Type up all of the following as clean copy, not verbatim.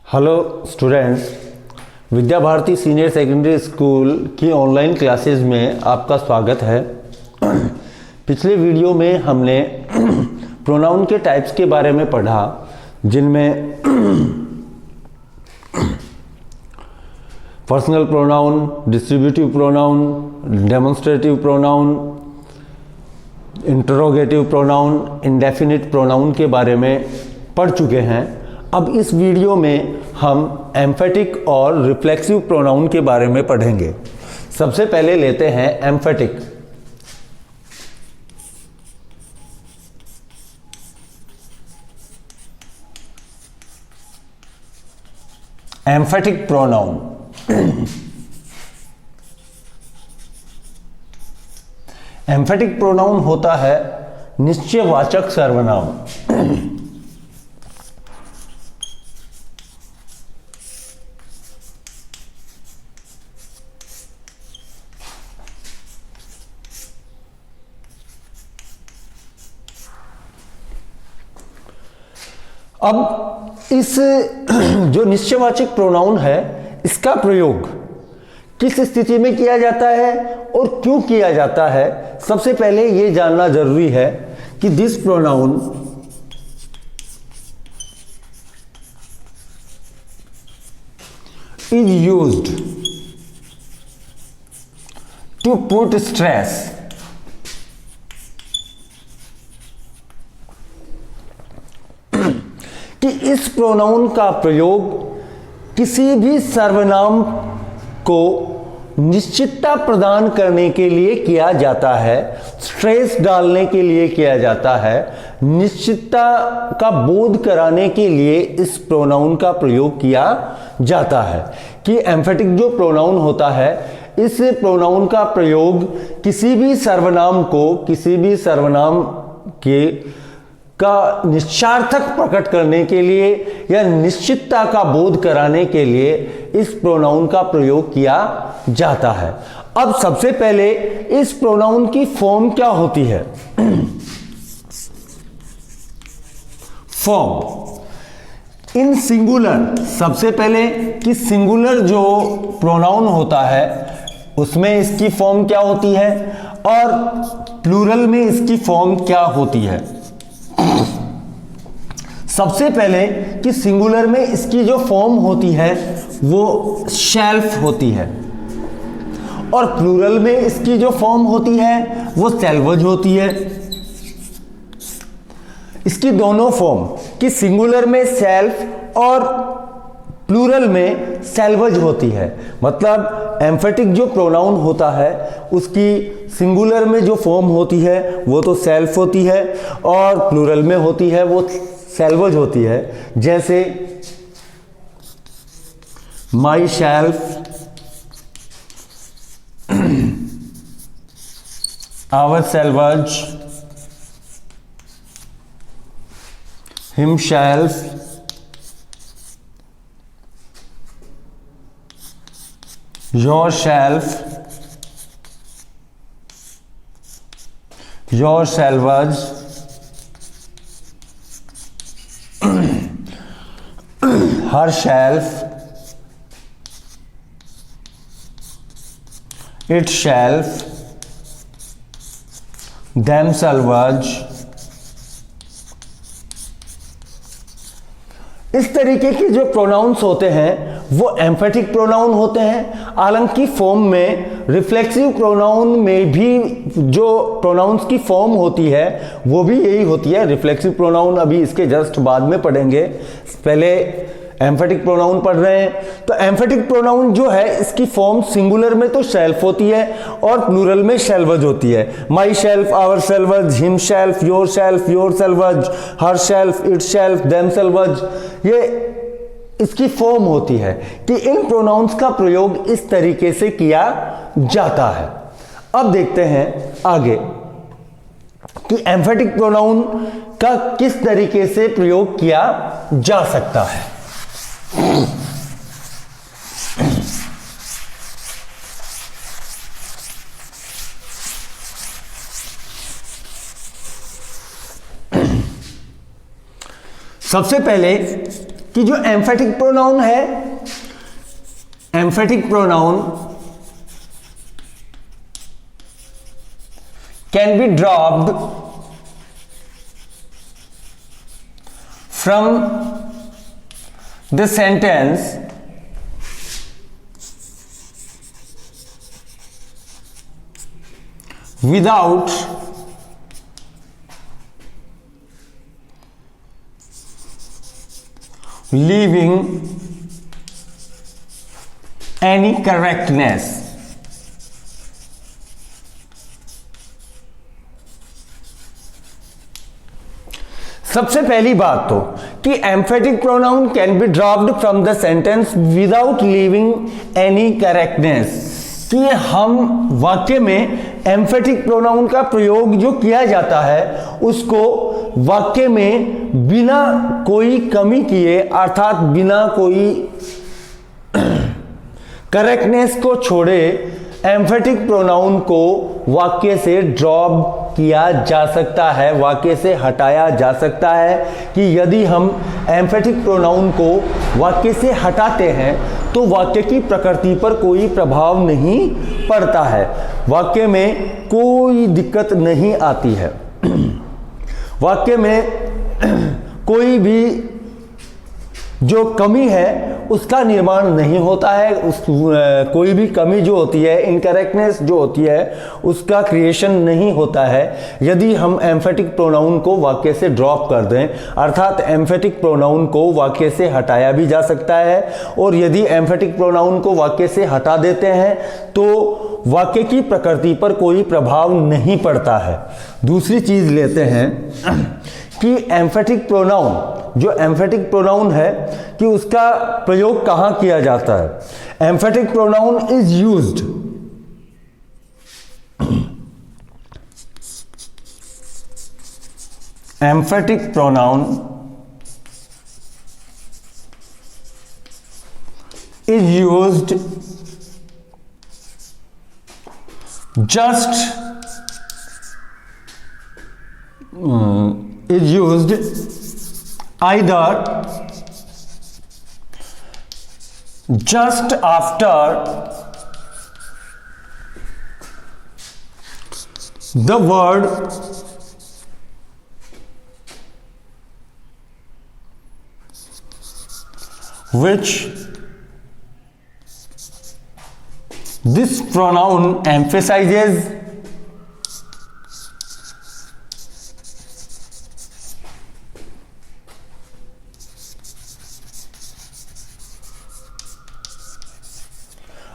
Hello students, Vidya Bharati senior secondary school की online classes में आपका स्वागत है। पिछले वीडियो में हमने प्रोनाउन के टाइप्स के बारे में पढ़ा, जिनमें personal pronoun, distributive pronoun, demonstrative pronoun, interrogative pronoun, indefinite pronoun के बारे में पढ़ चुके हैं। अब इस वीडियो में हम एम्फेटिक और रिफ्लेक्सिव प्रोनाउन के बारे में पढ़ेंगे। सबसे पहले लेते हैं emphatic. Emphatic pronoun emphatic pronoun होता है निश्चयवाचक सर्वनाम। अब इस जो निश्चयवाचक प्रोनाउन है, इसका प्रयोग किस स्थिति में किया जाता है और क्यों किया जाता है, सबसे पहले यह जानना जरूरी है कि this pronoun is used to put stress कि इस प्रोनाउन का प्रयोग किसी भी सर्वनाम को निश्चितता प्रदान करने के लिए किया जाता है, स्ट्रेस डालने के लिए किया जाता है, निश्चितता का बोध कराने के लिए इस प्रोनाउन का प्रयोग किया जाता है। कि एम्फेटिक जो प्रोनाउन होता है, इस प्रोनाउन का प्रयोग किसी भी सर्वनाम के का निश्चार्थक प्रकट करने के लिए या निश्चितता का बोध कराने के लिए इस प्रोनाउन का प्रयोग किया जाता है। अब सबसे पहले इस प्रोनाउन की फॉर्म क्या होती है? फॉर्म इन सिंगुलर, सबसे पहले कि सिंगुलर जो प्रोनाउन होता है उसमें इसकी फॉर्म क्या होती है और प्लूरल में इसकी फॉर्म क्या होती है। सबसे पहले कि सिंगुलर में इसकी जो फॉर्म होती है वो शेल्फ होती है और प्लूरल में इसकी जो फॉर्म होती है वो सेल्वज होती है। इसकी दोनों फॉर्म कि सिंगुलर में सेल्फ और प्लूरल में सेल्वज होती है। मतलब एम्फेटिक जो प्रोनाउन होता है उसकी सिंगुलर में जो फॉर्म होती है वो तो सेल्फ होती है और प्लूरल में होती है वो सेल्वज होती है। जैसे myself, ourselves, himself, yourself, yourselves, her shelf, its shelf, themselves। इस तरीके के जो प्रोनाउंस होते हैं वो एम्फेटिक प्रोनाउन होते हैं। हालांकि फॉर्म में रिफ्लेक्सिव प्रोनाउन में भी जो प्रोनाउंस की फॉर्म होती है वो भी यही होती है। रिफ्लेक्सिव प्रोनाउन अभी इसके जस्ट बाद में पढ़ेंगे, पहले एम्फेटिक प्रोनाउन पढ़ रहे हैं। तो एम्फेटिक प्रोनाउन जो है इसकी फॉर्म सिंगुलर में तो शेल्फ होती है और प्लूरल में शेल्वज होती है। Myself, ourselves, himself, yourselves, herself, itself, themselves, ये इसकी फॉर्म होती है कि इन प्रोनाउंस का प्रयोग इस तरीके से किया जाता है। अब देखते हैं आगे कि एम्फेटिक प्रोनाउन का किस तरीके से प्रयोग किया जा सकता है। सबसे पहले कि जो एम्फेटिक प्रोनाउन है, emphatic pronoun can be dropped from the sentence without leaving any correctness. सबसे पहली बात तो कि emphatic pronoun can be dropped from the sentence without leaving any correctness, कि हम वाक्य में एम्फेटिक प्रोनाउन का प्रयोग जो किया जाता है उसको वाक्य में बिना कोई कमी किए, अर्थात बिना कोई करेक्टनेस को छोड़े एम्फेटिक प्रोनाउन को वाक्य से ड्रॉप किया जा सकता है, वाक्य से हटाया जा सकता है। कि यदि हम एम्फेटिक प्रोनाउन को वाक्य से हटाते हैं तो वाक्य की प्रकृति पर कोई प्रभाव नहीं पड़ता है, वाक्य में कोई दिक्कत नहीं आती है, वाक्य में कोई भी जो कमी है उसका निर्माण नहीं होता है, कोई भी कमी जो होती है, इनकरेक्टनेस जो होती है उसका क्रिएशन नहीं होता है यदि हम एम्फेटिक प्रोनाउन को वाक्य से ड्रॉप कर दें। अर्थात एम्फेटिक प्रोनाउन को वाक्य से हटाया भी जा सकता है, और यदि एम्फेटिक प्रोनाउन को वाक्य से हटा देते हैं तो वाक्य की प्रकृति पर कोई प्रभाव नहीं पड़ता है। दूसरी चीज लेते हैं कि एम्फेटिक प्रोनाउन, जो एम्फेटिक प्रोनाउन है कि उसका प्रयोग कहां किया जाता है। Emphatic pronoun is used emphatic pronoun is used just is used either just after the word which this pronoun emphasizes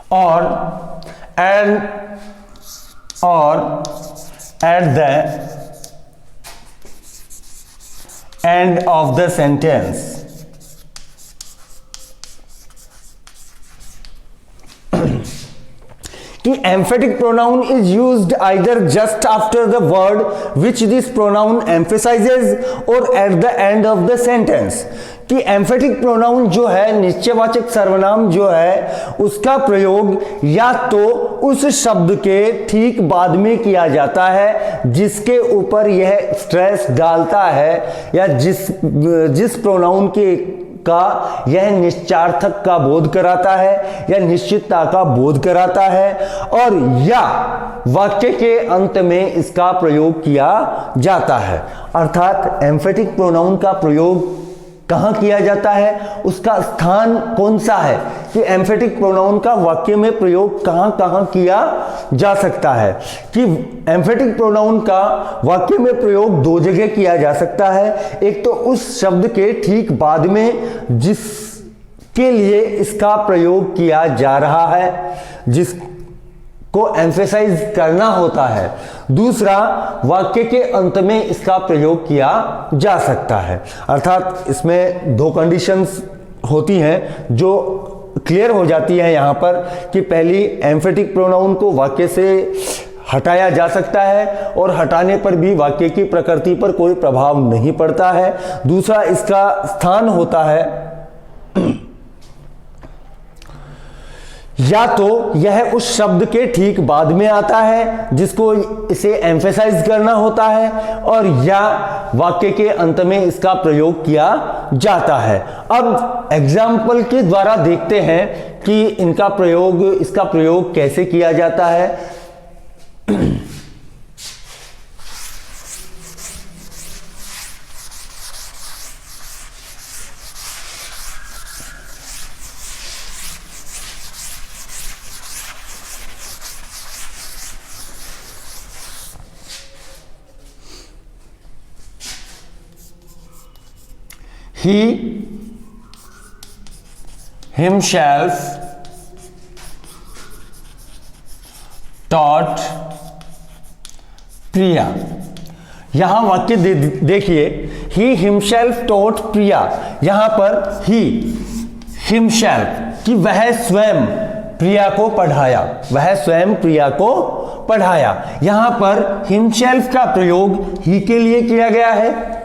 or at the end of the sentence. कि emphatic pronoun is used either just after the word which this pronoun emphasizes और at the end of the sentence. कि emphatic pronoun जो है, निश्चयवाचक सर्वनाम जो है, उसका प्रयोग या तो उस शब्द के ठीक बाद में किया जाता है जिसके ऊपर यह स्ट्रेस डालता है, या जिस प्रोनाउन के का यह निश्चार्थक का बोध कराता है या निश्चितता का बोध कराता है, और या वाक्य के अंत में इसका प्रयोग किया जाता है। अर्थात एम्फेटिक प्रोनाउन का प्रयोग कहां किया जाता है, उसका स्थान कौन सा है, कि एम्फेटिक प्रोनाउन का वाक्य में प्रयोग कहां कहां किया जा सकता है। कि एम्फेटिक प्रोनाउन का वाक्य में प्रयोग दो जगह किया जा सकता है। एक तो उस शब्द के ठीक बाद में जिसके लिए इसका प्रयोग किया जा रहा है, जिसको एम्फेसाइज करना होता है। दूसरा, वाक्य के अंत में इसका प्रयोग किया जा सकता है। अर्थात इसमें दो कंडीशंस होती हैं जो क्लियर हो जाती है यहां पर, कि पहली, एम्फेटिक प्रोनाउन को वाक्य से हटाया जा सकता है और हटाने पर भी वाक्य की प्रकृति पर कोई प्रभाव नहीं पड़ता है। दूसरा, इसका स्थान होता है या तो यह उस शब्द के ठीक बाद में आता है जिसको इसे एम्फेसाइज करना होता है, और या वाक्य के अंत में इसका प्रयोग किया जाता है। अब एग्जाम्पल के द्वारा देखते हैं कि इसका प्रयोग कैसे किया जाता है। He himself taught प्रिया। यहां वाक्य देखिए, he himself taught प्रिया। यहां पर he himself कि वह स्वयं प्रिया को पढ़ाया, वह स्वयं प्रिया को पढ़ाया। यहां पर himself का प्रयोग he के लिए किया गया है,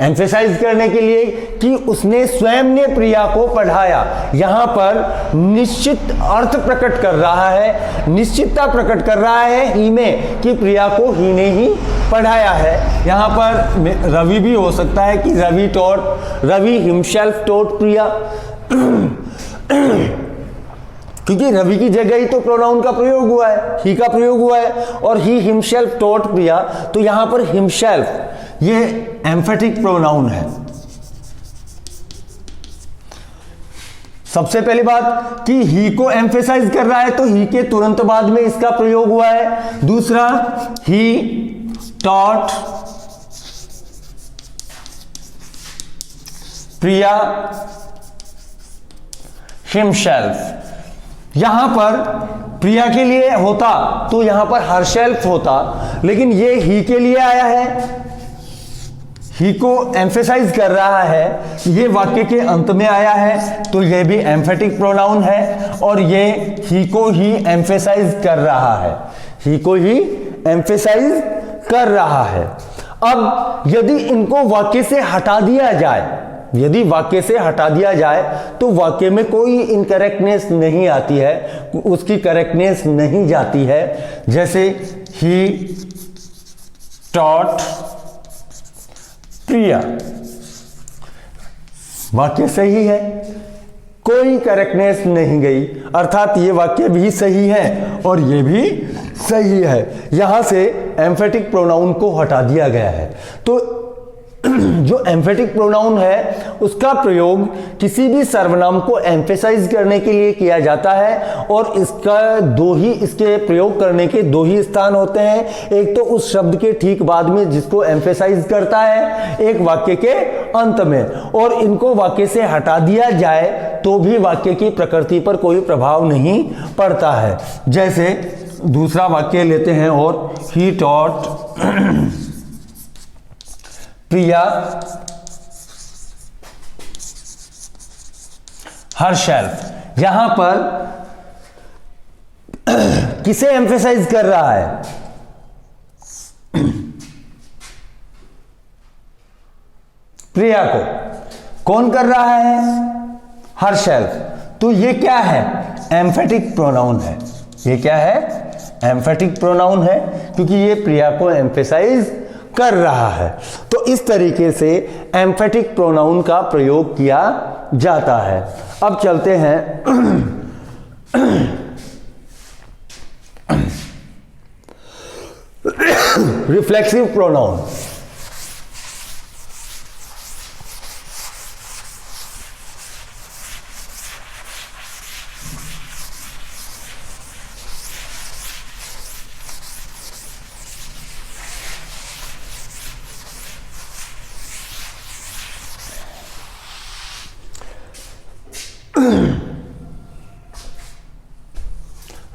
एम्फेसाइज करने के लिए कि उसने स्वयं ने प्रिया को पढ़ाया। यहां पर निश्चित अर्थ प्रकट कर रहा है, निश्चितता प्रकट कर रहा है ही में कि प्रिया को ही ने ही पढ़ाया है। यहां पर रवि भी हो सकता है कि रवि हिमसेल्फ टॉट प्रिया, क्योंकि रवि की जगह ही तो प्रोनाउन का प्रयोग हुआ है, ही का प्रयोग हुआ है, और ही हिमसेल्फ टॉट प्रिया। तो यहां पर हिमसेल्फ ये एम्फेटिक प्रोनाउन है। सबसे पहली बात कि ही को एम्फेसाइज कर रहा है, तो ही के तुरंत बाद में इसका प्रयोग हुआ है। दूसरा, ही टॉट प्रिया हिमसेल्फ। यहां पर प्रिया के लिए होता तो यहां पर हरसेल्फ होता, लेकिन ये ही के लिए आया है, ही को एम्फेसाइज कर रहा है, ये वाक्य के अंत में आया है, तो ये भी एम्फेटिक प्रोनाउन है, और ये ही को ही एम्फेसाइज कर रहा है, ही को ही एम्फेसाइज कर रहा है। अब यदि इनको वाक्य से हटा दिया जाए, यदि वाक्य से हटा दिया जाए तो वाक्य में कोई इनकरेक्टनेस नहीं आती है, उसकी करेक्टनेस नहीं जाती है। जैसे ही टॉट प्रिया, वाक्य सही है, कोई करेक्टनेस नहीं गई, अर्थात ये वाक्य भी सही है और ये भी सही है। यहां से एम्फेटिक प्रोनाउन को हटा दिया गया है। तो जो एम्फेटिक प्रोनाउन है उसका प्रयोग किसी भी सर्वनाम को एम्फेसाइज करने के लिए किया जाता है, और इसके प्रयोग करने के दो ही स्थान होते हैं। एक तो उस शब्द के ठीक बाद में जिसको एम्फेसाइज करता है, एक वाक्य के अंत में। और इनको वाक्य से हटा दिया जाए तो भी वाक्य की प्रकृति पर कोई प्रभाव नहीं kannada है। जैसे दूसरा वाक्य लेते हैं, और ही टॉट प्रिया हरसेल्फ। यहां पर किसे एम्फेसाइज कर रहा है? प्रिया को। कौन कर रहा है? हरसेल्फ। तो ये क्या है? एम्फेटिक प्रोनाउन है। ये क्या है? एम्फेटिक प्रोनाउन है, क्योंकि ये प्रिया को एम्फेसाइज कर रहा है। तो इस तरीके से एम्फेटिक प्रोनाउन का प्रयोग किया जाता है। अब चलते हैं रिफ्लेक्सिव प्रोनाउन।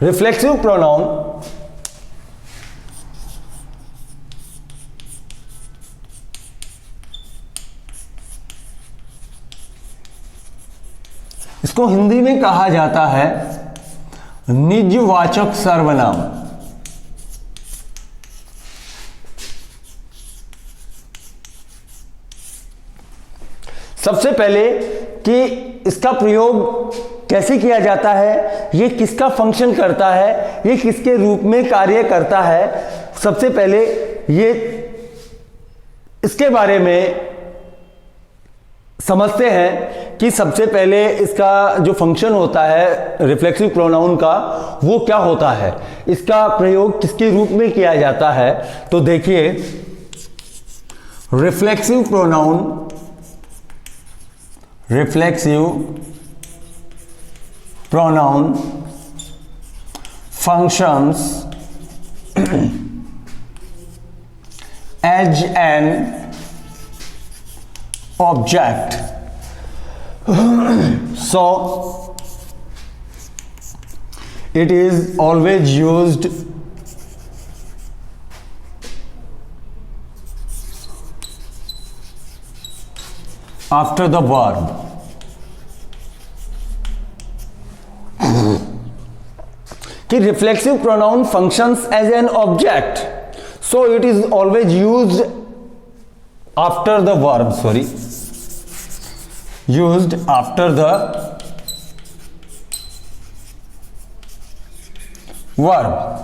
रिफ्लेक्सिव प्रोनाउन इसको हिंदी में कहा जाता है निजवाचक सर्वनाम। सबसे पहले कि इसका प्रयोग कैसे किया जाता है, ये किसका फंक्शन करता है, ये किसके रूप में कार्य करता है, सबसे पहले ये इसके बारे में समझते हैं कि सबसे पहले इसका जो फंक्शन होता है रिफ्लेक्सिव प्रोनाउन का वो क्या होता है, इसका प्रयोग किसके रूप में किया जाता है। तो देखिए reflexive pronoun functions as an object. So it is always used after the verb. कि reflexive pronoun functions as an object, so it is always used after the verb, used after the verb.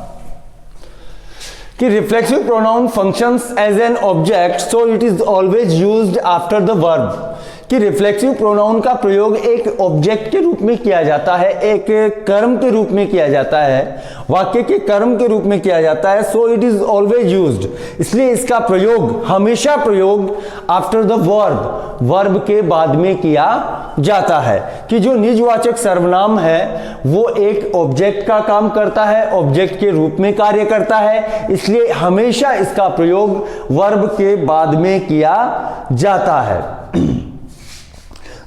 कि reflexive pronoun functions as an object, so it is always used after the verb. कि reflexive pronoun का प्रयोग एक object के रूप में किया जाता है, एक कर्म के रूप में किया जाता है, वाक्य के कर्म के रूप में किया जाता है। सो इट इज ऑलवेज यूज्ड, इसलिए इसका प्रयोग हमेशा प्रयोग आफ्टर द वर्ब, वर्ब के बाद में किया जाता है। कि जो निजवाचक सर्वनाम है वो एक ऑब्जेक्ट का काम करता है, ऑब्जेक्ट के रूप में कार्य करता है, इसलिए हमेशा इसका प्रयोग वर्ब के बाद में किया जाता है।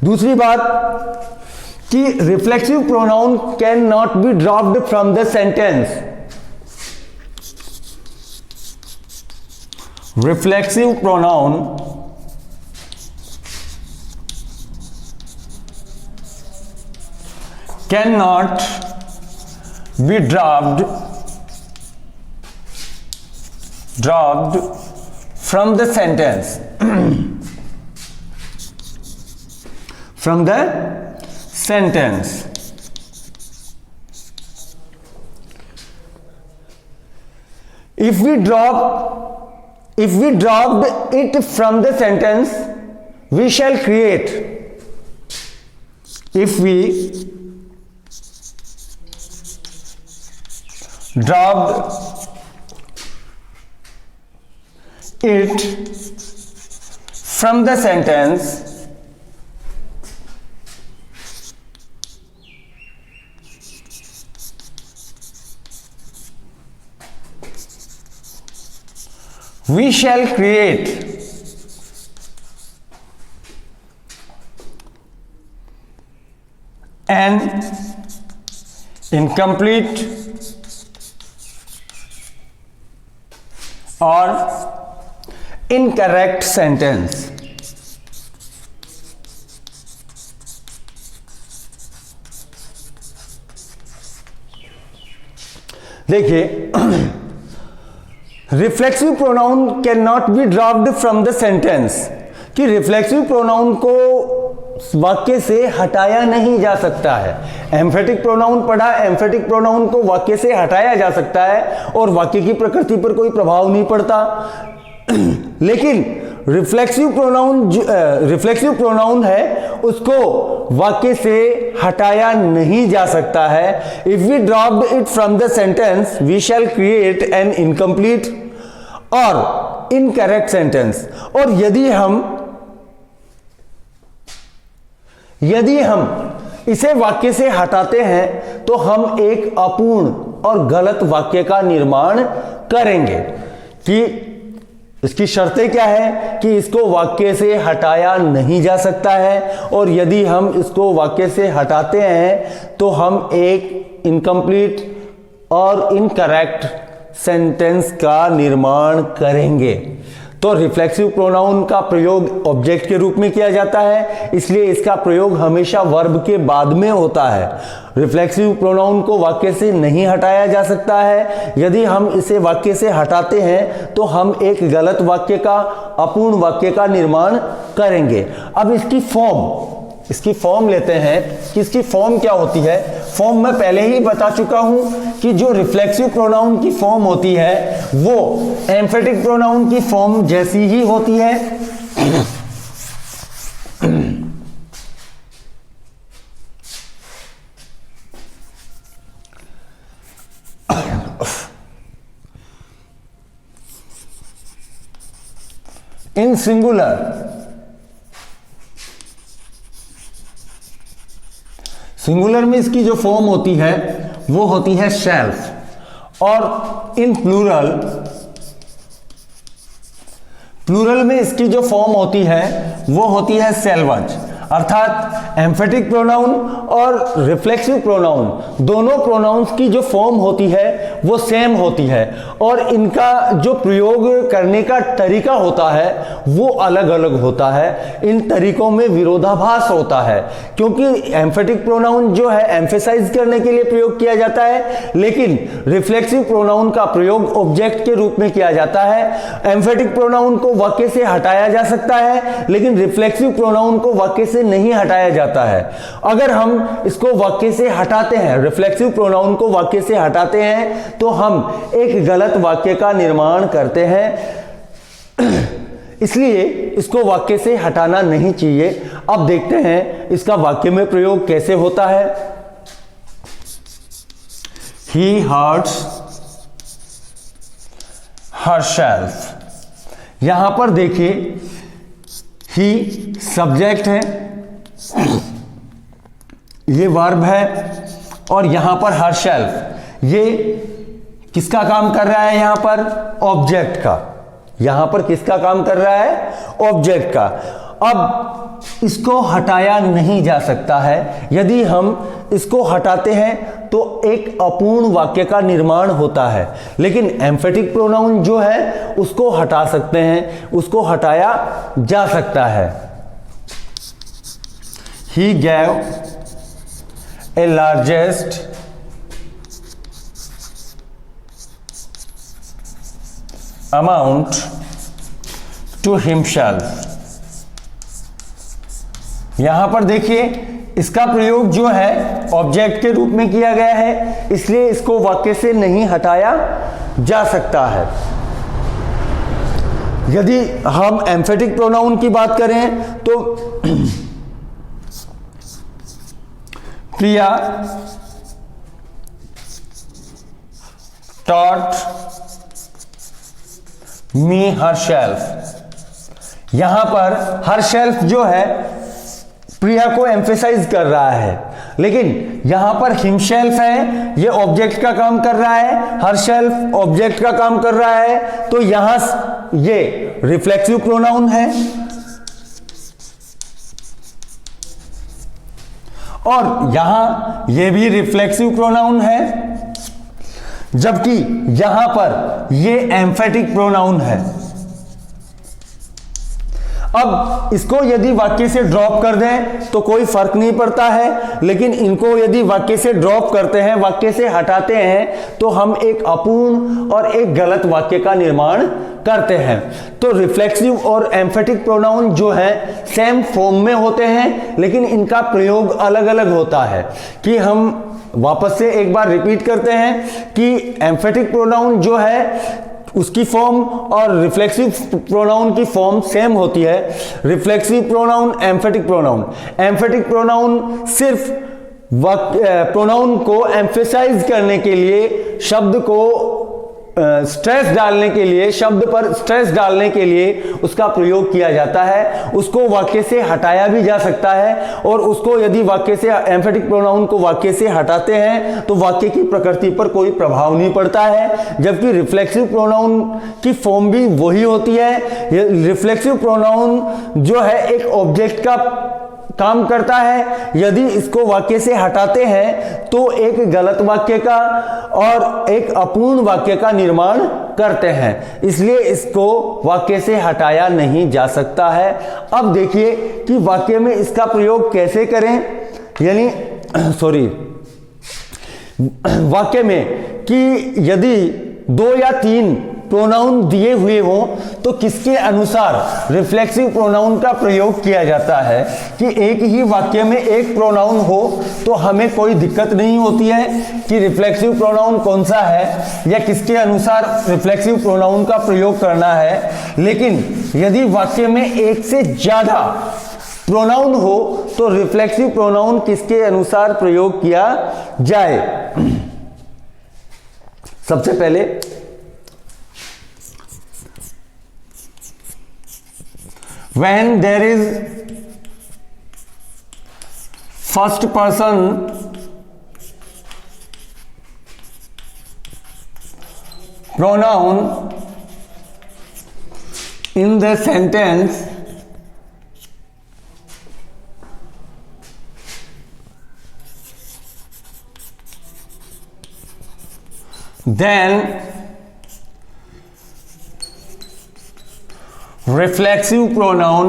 दूसरी बात कि reflexive pronoun can not be dropped from the sentence. Reflexive pronoun can not be dropped from the sentence, from the sentence। if we dropped it from the sentence, we shall create। if we dropped it from the sentence, we shall create an incomplete or incorrect sentence। देखिए reflexive pronoun can not be dropped from the sentence, कि reflexive pronoun को वाक्य से हटाया नहीं जा सकता है। एम्फेटिक प्रोनाउन पढ़ा, एम्फेटिक प्रोनाउन को वाक्य से हटाया जा सकता है और वाक्य की प्रकृति पर कोई प्रभाव नहीं पड़ता। लेकिन रिफ्लेक्सिव प्रोनाउन है उसको वाक्य से हटाया नहीं जा सकता है। If we dropped it from the sentence we shall create an incomplete और इनकरेक्ट सेंटेंस। और यदि हम इसे वाक्य से हटाते हैं तो हम एक अपूर्ण और गलत वाक्य का निर्माण करेंगे। कि इसकी शर्तें क्या है कि इसको वाक्य से हटाया नहीं जा सकता है, और यदि हम इसको वाक्य से हटाते हैं तो हम एक इनकम्प्लीट और इनकरेक्ट सेंटेंस का निर्माण करेंगे। तो रिफ्लेक्सिव प्रोनाउन का प्रयोग ऑब्जेक्ट के रूप में किया जाता है, इसलिए इसका प्रयोग हमेशा वर्ब के बाद में होता है। रिफ्लेक्सिव प्रोनाउन को वाक्य से नहीं हटाया जा सकता है। यदि हम इसे वाक्य से हटाते हैं तो हम एक गलत वाक्य का, अपूर्ण वाक्य का निर्माण करेंगे। अब इसकी फॉर्म इसकी फॉर्म लेते हैं कि इसकी फॉर्म क्या होती है। फॉर्म मैं पहले ही बता चुका हूं कि जो रिफ्लेक्सिव प्रोनाउन की फॉर्म होती है वो एम्फेटिक प्रोनाउन की फॉर्म जैसी ही होती है। इन सिंगुलर में इसकी जो फॉर्म होती है वो होती है शेल्फ, और इन प्लूरल में इसकी जो फॉर्म होती है वो होती है सेल्वज। अर्थात एम्फेटिक प्रोनाउन और रिफ्लेक्सिव प्रोनाउन दोनों प्रोनाउंस की जो फॉर्म होती है वो सेम होती है, और इनका जो प्रयोग करने का तरीका होता है वो अलग अलग होता है। इन तरीकों में विरोधाभास होता है, क्योंकि एम्फेटिक प्रोनाउन जो है एम्फेसाइज करने के लिए प्रयोग किया जाता है, लेकिन रिफ्लेक्सिव प्रोनाउन का प्रयोग ऑब्जेक्ट के रूप में किया जाता है। एम्फेटिक प्रोनाउन को वाक्य से हटाया जा सकता है, लेकिन रिफ्लेक्सिव प्रोनाउन को वाक्य से नहीं हटाया जाता है। अगर हम इसको वाक्य से हटाते हैं, रिफ्लेक्सिव प्रोनाउन को वाक्य से हटाते हैं, तो हम एक गलत वाक्य का निर्माण करते हैं। इसलिए इसको वाक्य से हटाना नहीं चाहिए। अब देखते हैं इसका वाक्य में प्रयोग कैसे होता है। He hurts herself। यहां पर देखिए ही सब्जेक्ट है, ये वर्ब है, और यहां पर herself ये किसका काम कर रहा है, यहां पर ऑब्जेक्ट का। यहां पर किसका काम कर रहा है, ऑब्जेक्ट का। अब इसको हटाया नहीं जा सकता है। यदि हम इसको हटाते हैं तो एक अपूर्ण वाक्य का निर्माण होता है, लेकिन एम्फेटिक प्रोनाउन जो है उसको हटा सकते हैं, उसको हटाया जा सकता है। He gave a largest amount to himself। यहां पर देखिए इसका प्रयोग जो है ऑब्जेक्ट के रूप में किया गया है, इसलिए इसको वाक्य से नहीं हटाया जा सकता है। यदि हम एम्फेटिक प्रोनाउन की बात करें तो प्रिया taught me herself। यहां पर herself जो है प्रिया को एम्फेसाइज कर रहा है, लेकिन यहां पर हिमसेल्फ है, ये ऑब्जेक्ट का काम कर रहा है, हरसेल्फ ऑब्जेक्ट का काम कर रहा है, तो यहां ये रिफ्लेक्सिव प्रोनाउन है। और यहां ये भी रिफ्लेक्सिव प्रोनाउन है, जबकि यहां पर ये एम्फेटिक प्रोनाउन है। अब इसको यदि वाक्य से ड्रॉप कर दें तो कोई फर्क नहीं पड़ता है, लेकिन इनको यदि वाक्य से ड्रॉप करते हैं, वाक्य से हटाते हैं, तो हम एक अपूर्ण और एक गलत वाक्य का निर्माण करते हैं। तो रिफ्लेक्सिव और एम्फेटिक प्रोनाउन जो है सेम फॉर्म में होते हैं, लेकिन इनका प्रयोग अलग अलग होता है। कि हम वापस से एक बार रिपीट करते हैं कि एम्फेटिक प्रोनाउन जो है उसकी फॉर्म और रिफ्लेक्सिव प्रोनाउन की फॉर्म सेम होती है। Reflexive pronoun, emphatic pronoun. Emphatic pronoun सिर्फ प्रोनाउन को एम्फेसाइज करने के लिए, शब्द को स्ट्रेस डालने के लिए, शब्द पर स्ट्रेस डालने के लिए उसका प्रयोग किया जाता है। उसको वाक्य से हटाया भी जा सकता है, और उसको यदि वाक्य से, एम्फेटिक प्रोनाउन को वाक्य से हटाते हैं तो वाक्य की प्रकृति पर कोई प्रभाव नहीं पड़ता है। जबकि रिफ्लेक्सिव प्रोनाउन की फॉर्म भी वही होती है। रिफ्लेक्सिव प्रोनाउन जो है एक ऑब्जेक्ट का काम करता है। यदि इसको वाक्य से हटाते हैं तो एक गलत वाक्य का और एक अपूर्ण वाक्य का निर्माण करते हैं, इसलिए इसको वाक्य से हटाया नहीं जा सकता है। अब देखिए कि वाक्य में इसका प्रयोग कैसे करें, यानी वाक्य में कि यदि 2 या 3 प्रोनाउन दिए हुए हों तो किसके अनुसार रिफ्लेक्सिव प्रोनाउन का प्रयोग किया जाता है कि एक ही वाक्य में एक प्रोनाउन हो तो हमें कोई दिक्कत नहीं होती है कि रिफ्लेक्सिव प्रोनाउन कौन सा है या किसके अनुसार रिफ्लेक्सिव प्रोनाउन का प्रयोग करना है। लेकिन यदि वाक्य में एक से ज्यादा प्रोनाउन हो तो रिफ्लेक्सिव प्रोनाउन किसके अनुसार प्रयोग किया जाए। सबसे पहले when there is first person pronoun in the sentence, then reflexive pronoun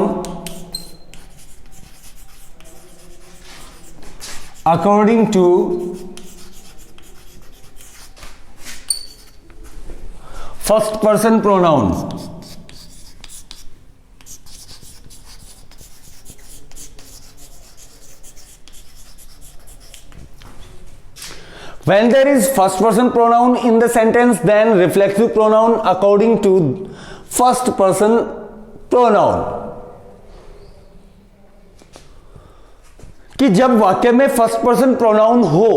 according to first person pronoun when there is first person pronoun in the sentence, then reflexive pronoun according to first person pronoun। कि जब वाक्य में first person pronoun हो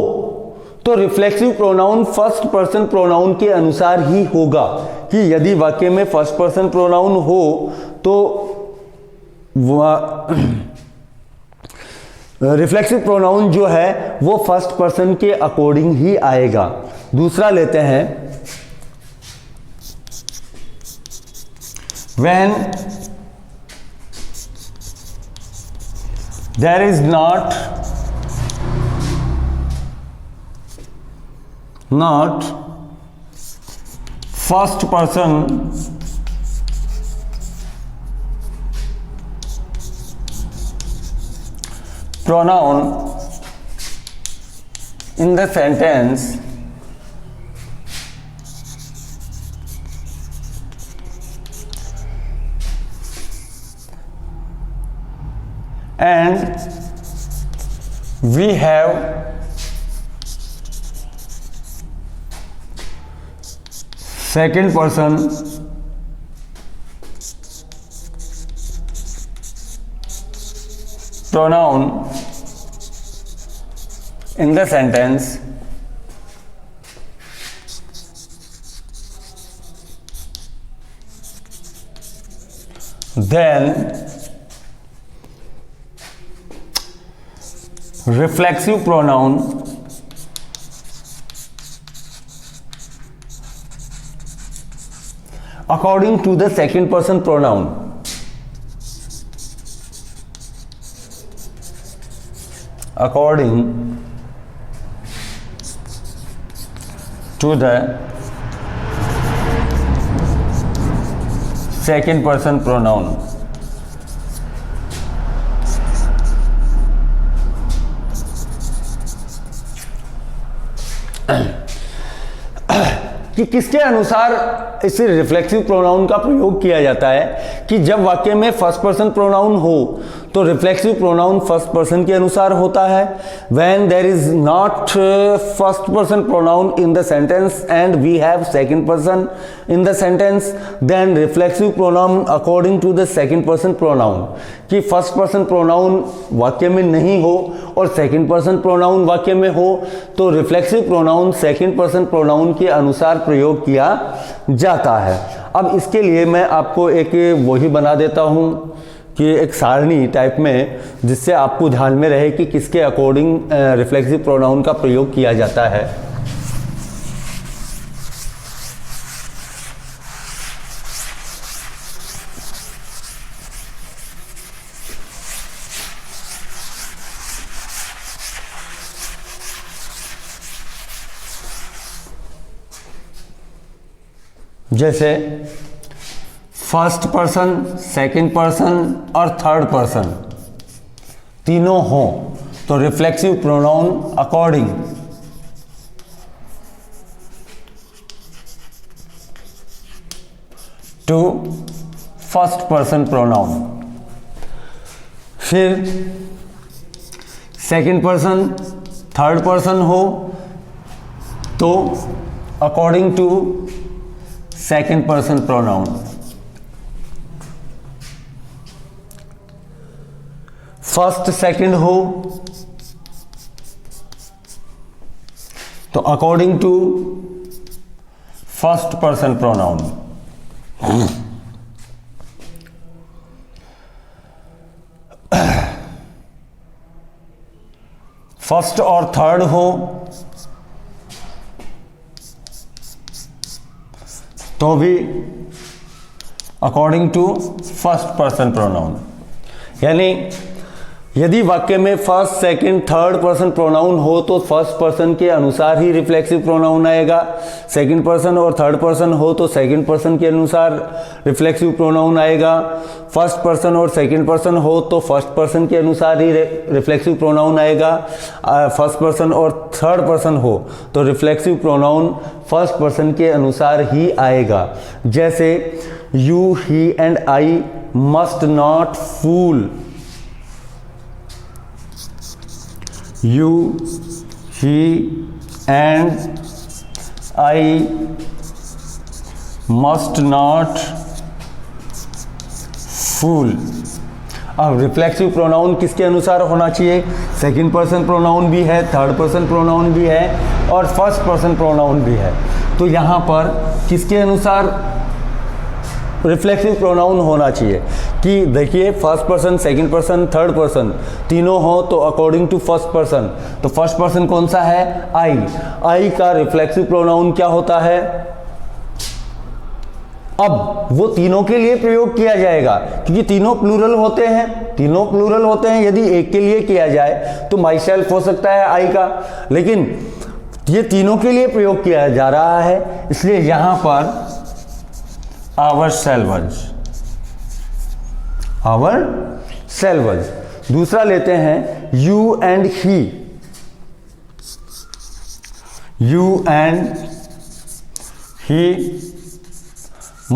तो reflexive pronoun first person pronoun के अनुसार ही होगा। कि यदि वाक्य में फर्स्ट पर्सन प्रोनाउन हो तो रिफ्लेक्सिव प्रोनाउन जो है वो फर्स्ट पर्सन के अकॉर्डिंग ही आएगा। दूसरा लेते हैं, when there is not first person pronoun in the sentence, and we have second person pronoun in the sentence, then reflexive pronoun according to the second person pronoun, according to the second person pronoun। कि किसके अनुसार इस reflexive pronoun का प्रयोग किया जाता है कि जब वाक्य में फर्स्ट पर्सन प्रोनाउन हो तो रिफ्लेक्सिव प्रोनाउन फर्स्ट पर्सन के अनुसार होता है। When there is not first person pronoun in the sentence and we have second person in the sentence, then reflexive pronoun according to the second person pronoun. कि first person pronoun वाक्य में नहीं हो और सेकंड पर्सन प्रोनाउन वाक्य में हो तो reflexive pronoun second person pronoun के अनुसार प्रयोग किया जाता है। अब इसके लिए मैं आपको एक वही बना देता हूं कि एक सारणी टाइप में, जिससे आपको ध्यान में रहे कि किसके अकॉर्डिंग रिफ्लेक्सिव प्रोनाउन का प्रयोग किया जाता है। जैसे फर्स्ट पर्सन, सेकंड पर्सन और थर्ड पर्सन तीनों हों तो reflexive pronoun according to first person pronoun. फिर सेकंड पर्सन थर्ड पर्सन हो तो according to second person pronoun. First second हो तो according to first person pronoun. First और थर्ड हो तो भी according to first person pronoun. यानी यदि वाक्य में first second third person pronoun हो तो फर्स्ट पर्सन के अनुसार ही रिफ्लेक्सिव प्रोनाउन आएगा, सेकंड पर्सन और थर्ड पर्सन हो तो सेकंड पर्सन के अनुसार रिफ्लेक्सिव प्रोनाउन आएगा, फर्स्ट पर्सन और सेकंड पर्सन हो तो फर्स्ट पर्सन के अनुसार ही रिफ्लेक्सिव प्रोनाउन आएगा, फर्स्ट पर्सन और थर्ड पर्सन हो तो रिफ्लेक्सिव प्रोनाउन फर्स्ट पर्सन के अनुसार ही आएगा। जैसे you he and I must not fool. You, he and I must not fool। अब रिफ्लेक्सिव प्रोनाउन किसके अनुसार होना चाहिए? सेकंड पर्सन प्रोनाउन भी है, थर्ड पर्सन प्रोनाउन भी है और फर्स्ट पर्सन प्रोनाउन भी है। तो यहाँ पर किसके अनुसार रिफ्लेक्सिव प्रोनाउन होना चाहिए कि देखिए first person second person third person तीनों हो तो अकॉर्डिंग टू फर्स्ट पर्सन। तो फर्स्ट पर्सन कौन सा है? आई। आई का रिफ्लेक्सिव प्रोनाउन क्या होता है? अब वो तीनों के लिए प्रयोग किया जाएगा क्योंकि तीनों प्लूरल होते हैं, तीनों प्लूरल होते हैं। यदि एक के लिए किया जाए तो माई सेल्फ हो सकता है आई का, लेकिन ये तीनों के लिए प्रयोग किया जा रहा है इसलिए यहां पर ourselves, ourselves। दूसरा लेते हैं you and he। you and he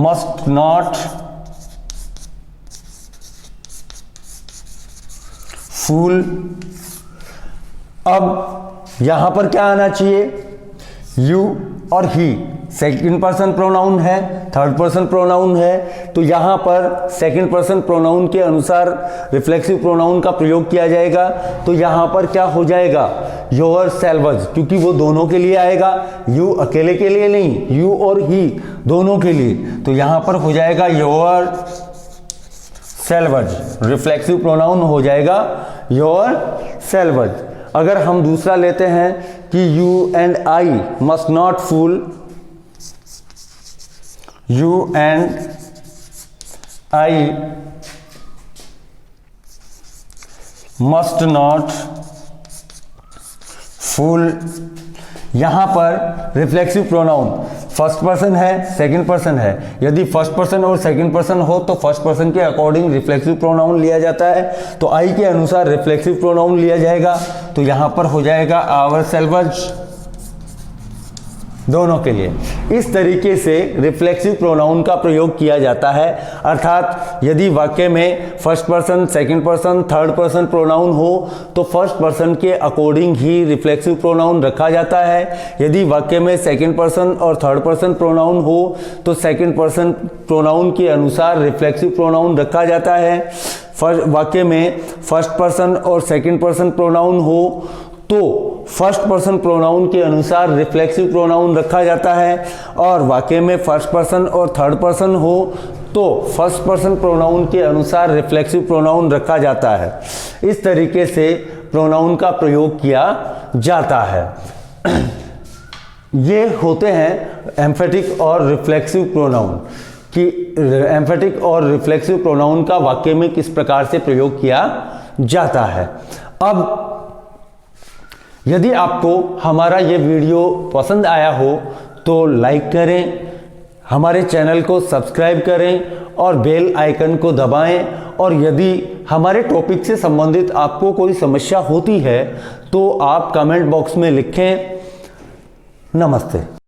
must not fool। अब यहां पर क्या आना चाहिए? you और he सेकंड पर्सन प्रोनाउन है, थर्ड पर्सन प्रोनाउन है, तो यहां पर सेकंड पर्सन प्रोनाउन के अनुसार रिफ्लेक्सिव प्रोनाउन का प्रयोग किया जाएगा। तो यहां पर क्या हो जाएगा? योर सेल्व्स, क्योंकि वो दोनों के लिए आएगा, यू अकेले के लिए नहीं, यू और ही दोनों के लिए। तो यहां पर हो जाएगा योर सेल्व्स, रिफ्लेक्सिव प्रोनाउन हो जाएगा योर सेल्व्स। अगर हम दूसरा लेते हैं कि you and I must not fool. You and I must not fool। यहां पर रिफ्लेक्सिव प्रोनाउन फर्स्ट पर्सन है, सेकंड पर्सन है। यदि फर्स्ट पर्सन और सेकंड पर्सन हो तो फर्स्ट पर्सन के अकॉर्डिंग रिफ्लेक्सिव प्रोनाउन लिया जाता है, तो आई के अनुसार रिफ्लेक्सिव प्रोनाउन लिया जाएगा। तो यहां पर हो जाएगा आवरसेल्व्स दोनों के लिए। इस तरीके से रिफ्लेक्सिव प्रोनाउन का प्रयोग किया जाता है। अर्थात यदि वाक्य में first person second person third person pronoun हो तो फर्स्ट पर्सन के अकॉर्डिंग ही रिफ्लेक्सिव प्रोनाउन रखा जाता है। यदि वाक्य में सेकंड पर्सन और थर्ड पर्सन प्रोनाउन हो तो सेकंड पर्सन प्रोनाउन के अनुसार रिफ्लेक्सिव प्रोनाउन रखा जाता है। वाक्य में फर्स्ट पर्सन और सेकंड पर्सन प्रोनाउन हो तो फर्स्ट पर्सन प्रोनाउन के अनुसार रिफ्लेक्सिव प्रोनाउन रखा जाता है, और वाक्य में फर्स्ट पर्सन और थर्ड पर्सन हो तो फर्स्ट पर्सन प्रोनाउन के अनुसार रिफ्लेक्सिव प्रोनाउन रखा जाता है। इस तरीके से प्रोनाउन का प्रयोग किया जाता है। ये होते हैं एम्फेटिक और रिफ्लेक्सिव प्रोनाउन कि एम्फेटिक और रिफ्लेक्सिव प्रोनाउन का वाक्य में किस प्रकार से प्रयोग किया जाता है। अब यदि आपको हमारा ये वीडियो पसंद आया हो तो लाइक करें, हमारे चैनल को सब्सक्राइब करें और बेल आइकन को दबाएं। और यदि हमारे टॉपिक से संबंधित आपको कोई समस्या होती है तो आप कमेंट बॉक्स में लिखें। नमस्ते।